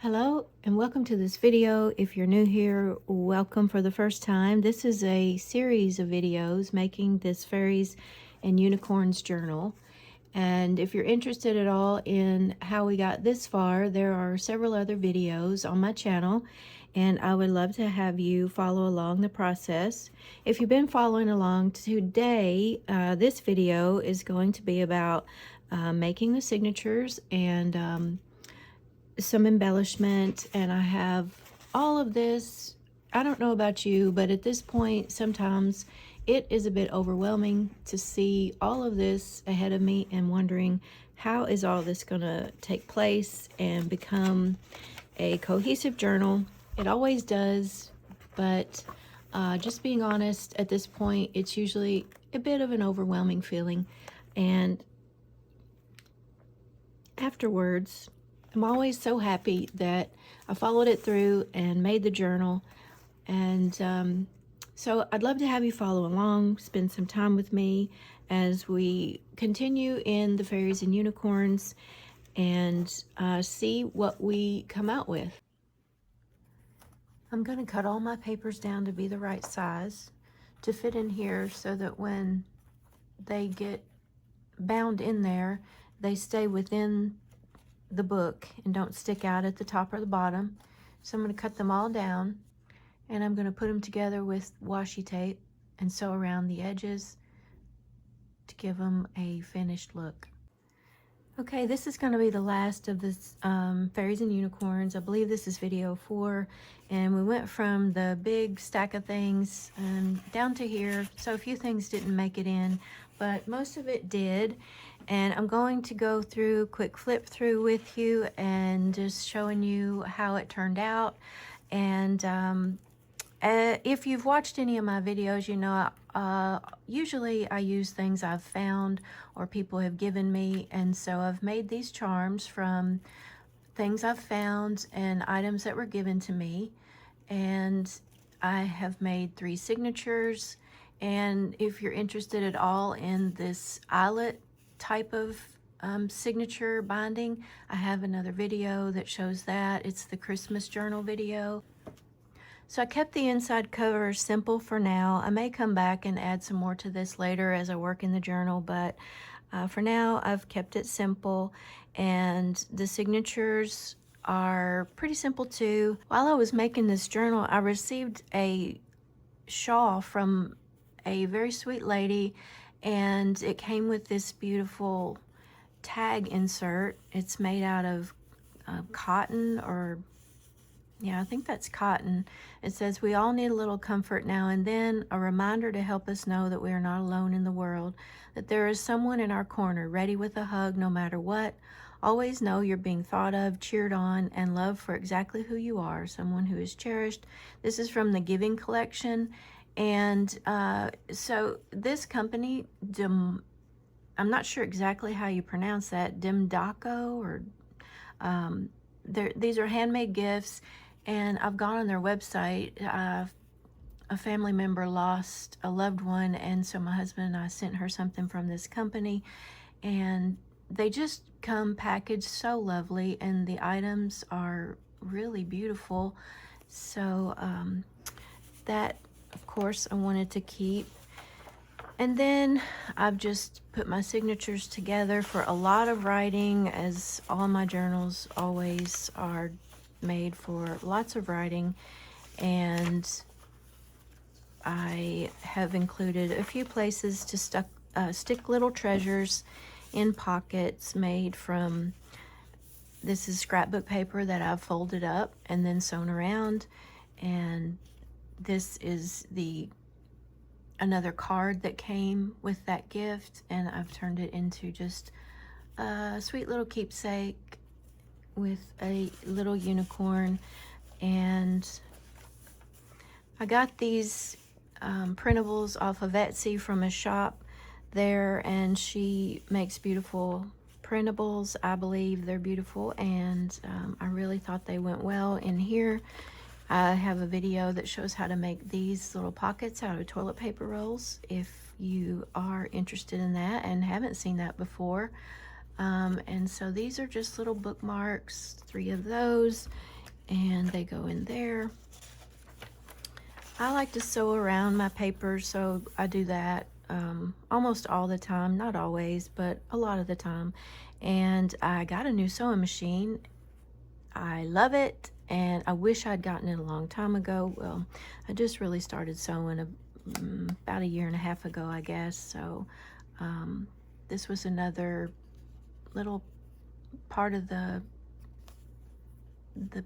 Hello and welcome to this video. If you're new here, welcome for the first time. This is a series of videos making this Fairies and Unicorns journal. And if you're interested at all in how we got this far, there are several other videos on my channel, and I would love to have you follow along the process. If you've been following along today, this video is going to be about making the signatures and some embellishment, and I have all of this. I don't know about you, but at this point sometimes it is a bit overwhelming to see all of this ahead of me and wondering how is all this gonna take place and become a cohesive journal. It always does, but just being honest, at this point it's usually a bit of an overwhelming feeling, and afterwards I'm always so happy that I followed it through and made the journal. And so I'd love to have you follow along, spend some time with me as we continue in the Fairies and Unicorns and see what we come out with. I'm going to cut all my papers down to be the right size to fit in here so that when they get bound in there, they stay within the book and don't stick out at the top or the bottom. So I'm going to cut them all down, and I'm going to put them together with washi tape and sew around the edges to give them a finished look. Okay, this is going to be the last of this Fairies and Unicorns. I believe this is video 4, and we went from the big stack of things down to here. So a few things didn't make it in, but most of it did. And I'm going to go through quick flip through with you and just showing you how it turned out. And if you've watched any of my videos, you know usually I use things I've found or people have given me, and so I've made these charms from things I've found and items that were given to me. And I have made 3 signatures, and if you're interested at all in this eyelet type of signature binding, I have another video that shows that. It's the Christmas journal video. So I kept the inside cover simple for now. I may come back and add some more to this later as I work in the journal, but for now I've kept it simple, and the signatures are pretty simple too. While I was making this journal, I received a shawl from a very sweet lady, and it came with this beautiful tag insert. It's made out of cotton, or yeah, I think that's cotton. It says, "We all need a little comfort now and then, a reminder to help us know that we are not alone in the world, that there is someone in our corner ready with a hug no matter what. Always know you're being thought of, cheered on, and loved for exactly who you are, someone who is cherished." This is from the Giving collection. And so this company, I'm not sure exactly how you pronounce that, Dimdaco, or these are handmade gifts. And I've gone on their website. A family member lost a loved one, and so my husband and I sent her something from this company, and they just come packaged so lovely, and the items are really beautiful. So that, of course, I wanted to keep. And then I've just put my signatures together for a lot of writing, as all my journals always are made for lots of writing. And I have included a few places to stick little treasures in pockets made from, this is scrapbook paper that I've folded up and then sewn around. And this is another card that came with that gift, and I've turned it into just a sweet little keepsake with a little unicorn. And I got these printables off of Etsy from a shop there, and she makes beautiful printables. I believe they're beautiful, and I really thought they went well in here. I have a video that shows how to make these little pockets out of toilet paper rolls if you are interested in that and haven't seen that before. And so these are just little bookmarks, 3 of those, and they go in there. I like to sew around my papers, so I do that almost all the time, not always, but a lot of the time. And I got a new sewing machine. I love it, and I wish I'd gotten it a long time ago. Well, I just really started sewing about a year and a half ago, I guess. So this was another little part of the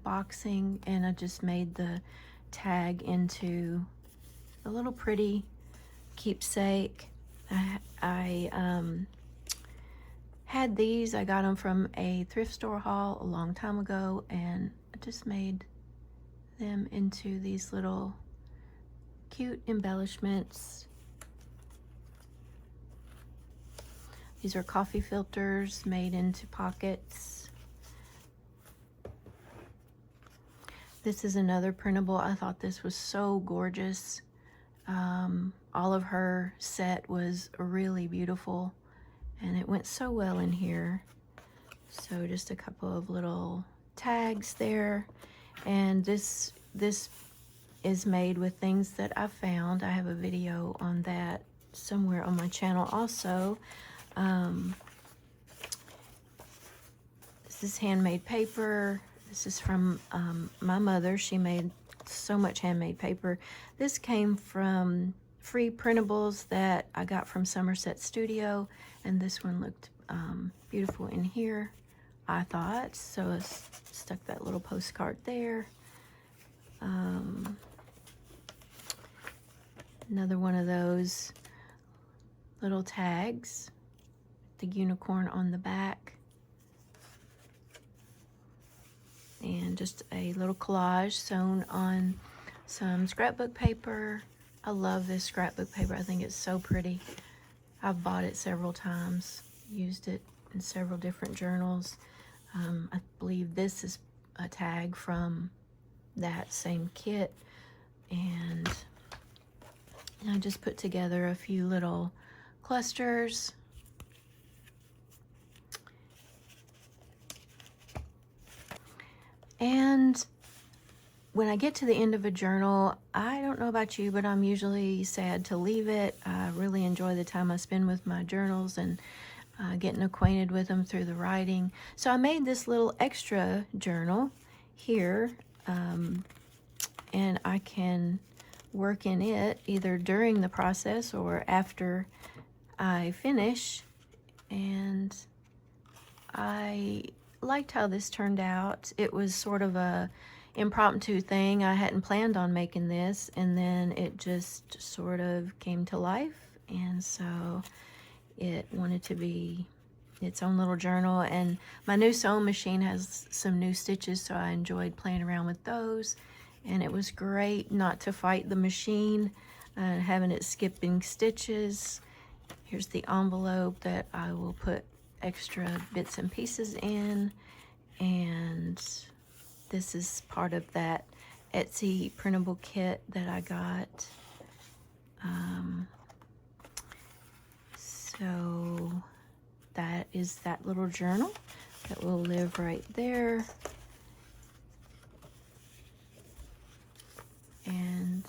boxing, and I just made the tag into a little pretty keepsake. I had these. I got them from a thrift store haul a long time ago, and I just made them into these little cute embellishments. These are coffee filters made into pockets. This is another printable. I thought this was so gorgeous. All of her set was really beautiful, and it went so well in here. So just a couple of little tags there. And this is made with things that I found. I have a video on that somewhere on my channel also. This is handmade paper. This is from my mother. She made so much handmade paper. This came from free printables that I got from Somerset Studio, and this one looked beautiful in here, I thought. So I stuck that little postcard there. Another one of those little tags, the unicorn on the back. And just a little collage sewn on some scrapbook paper. I love this scrapbook paper. I think it's so pretty. I've bought it several times, used it in several different journals. I believe this is a tag from that same kit. And I just put together a few little clusters. And when I get to the end of a journal, I don't know about you, but I'm usually sad to leave it. I really enjoy the time I spend with my journals and getting acquainted with them through the writing. So I made this little extra journal here, and I can work in it either during the process or after I finish. And I liked how this turned out. It was sort of a impromptu thing. I hadn't planned on making this, and then it just sort of came to life, and so it wanted to be its own little journal. And my new sewing machine has some new stitches, so I enjoyed playing around with those, and it was great not to fight the machine and having it skipping stitches. Here's the envelope that I will put extra bits and pieces in, and this is part of that Etsy printable kit that I got. So that is that little journal that will live right there. And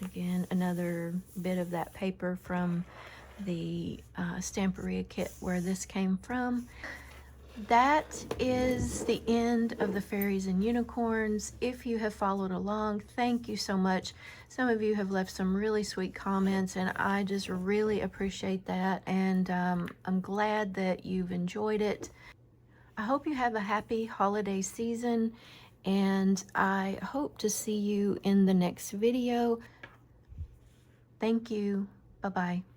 again, another bit of that paper from the Stamperia kit where this came from. That is the end of the Fairies and Unicorns. If you have followed along, thank you so much. Some of you have left some really sweet comments, and I just really appreciate that. And I'm glad that you've enjoyed it. I hope you have a happy holiday season, and I hope to see you in the next video. Thank you. Bye-bye.